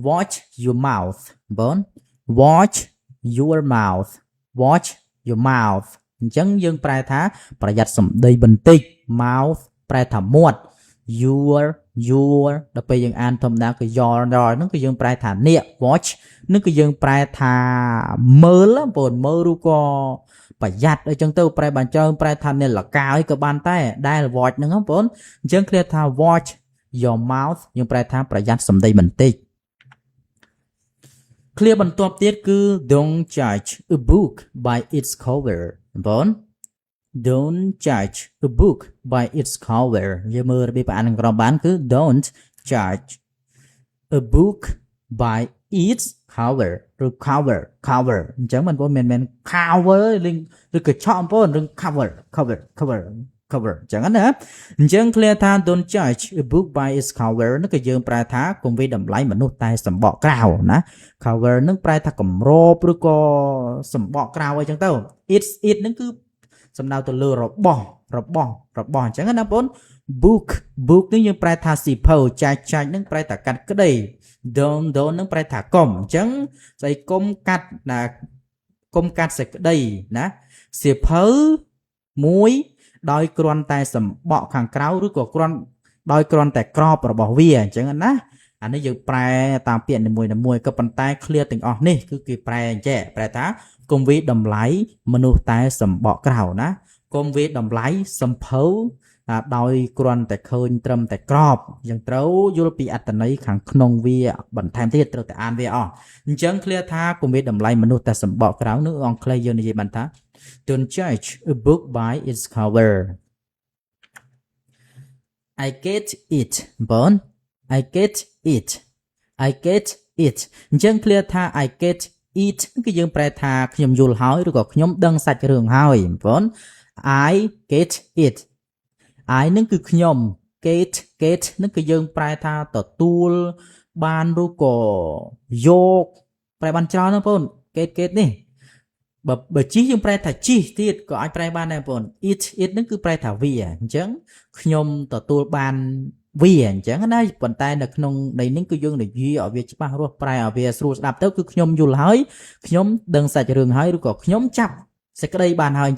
watch your mouth បង watch your mouth watch your mouth អញ្ចឹងយើងប្រែថាប្រយ័ត្នសម្ដីបន្តិច mouth ប្រែថាមាត់ your ដល់ពេលយើងអានធម្មតាគឺ your ហ្នឹងគឺយើងប្រែថានាគ watch នឹងគឺយើងប្រែថាមើលបងមើលឬក៏ប្រយ័ត្នអីចឹងទៅប្រែបានចើប្រែថានាឡកាអីក៏បានតែដែល watch ហ្នឹងបងអញ្ចឹងឃ្លាថា watch your mouth យើងប្រែថាប្រយ័ត្នសម្ដីបន្តិចឃ្លាបន្ទាប់ទៀតគឺ don't judge a book by its cover បង don't judge a book by its cover យើងមើលរបៀបអានក្នុងក្រមបានគឺ don't judge a book by its cover ឬ cover អញ្ចឹងមិនបងមែន cover ឬក៏ឆក់បងឬ cover អញ្ចឹងណាអញ្ចឹងឃ្លាថា don't judge a book by its cover នោះគឺយើងប្រែថាកុំវិតម្លៃមនុស្សតែសម្បកក្រៅណា cover នឹងប្រែថាកម្របឬក៏សម្បកក្រៅអីចឹងទៅ it នឹងគឺសំដៅទៅលើរបស់អញ្ចឹងណាបង book នឹងយើងប្រែថាសៀវភៅចាច់នឹងប្រែថាកាត់ក្តី don't នឹងប្រែថាកុំអញ្ចឹងស្អីកុំកាត់សេចក្តីណាសៀវភៅមួយដោយគ្រាន់តែសម្បកខាងក្រៅឬក៏គ្រាន់តែក្របរបស់វាអញ្ចឹងណាអានេះយើងប្រែតាមពាក្យនីមួយក៏ប៉ុន្តែឃ្លាទាំងអស់នេះគឺគេប្រែអញ្ចឹងប្រែថាកុំវាតម្លៃមនុស្សតែសម្បកក្រៅណាកុំវាតម្លៃសម្ភៅដោយគ្រាន់តែឃើញត្រឹមតែក្របយើងត្រូវយល់ពីអត្ថន័យខាងក្នុងវាបន្ថែមទៀតត្រូវតែអានវាអស់អញ្ចឹងឃ្លាថាកុំវាតម្លៃមនុស្សតែសម្បកក្រៅនោះអង់គ្លេសយើងនិយាយបានថា don't judge a book by its cover I get it បង I get it អញ្ចឹងឃ្លាថា I get it គឺយើងប្រែថាខ្ញុំយល់ហើយឬក៏ខ្ញុំដឹងសាច់រឿងហើយបង I get it I នឹងគឺខ្ញុំ get នឹងគឺយើងប្រែថាទទួលបានឬក៏យកប្រែបានច្រើនណាបង get នេះបើជិះយើងប្រែថាជិះទៀតក៏អាចប្រែបានដែរបង it នឹងគឺប្រែថាវាអញ្ចឹងខ្ញុំទទួលបានវាអញ្ចឹងណាប៉ុន្តែនៅក្នុងន័យនេះគឺយើងនិយាយឲ្យវាច្បាស់រស់ប្រែឲ្យវាស្រួលស្ដាប់ទៅគឺខ្ញុំយល់ហើយខ្ញុំដឹងសាច់រឿងហើយឬក៏ខ្ញុំចាប់សេចក្តីបានហើយ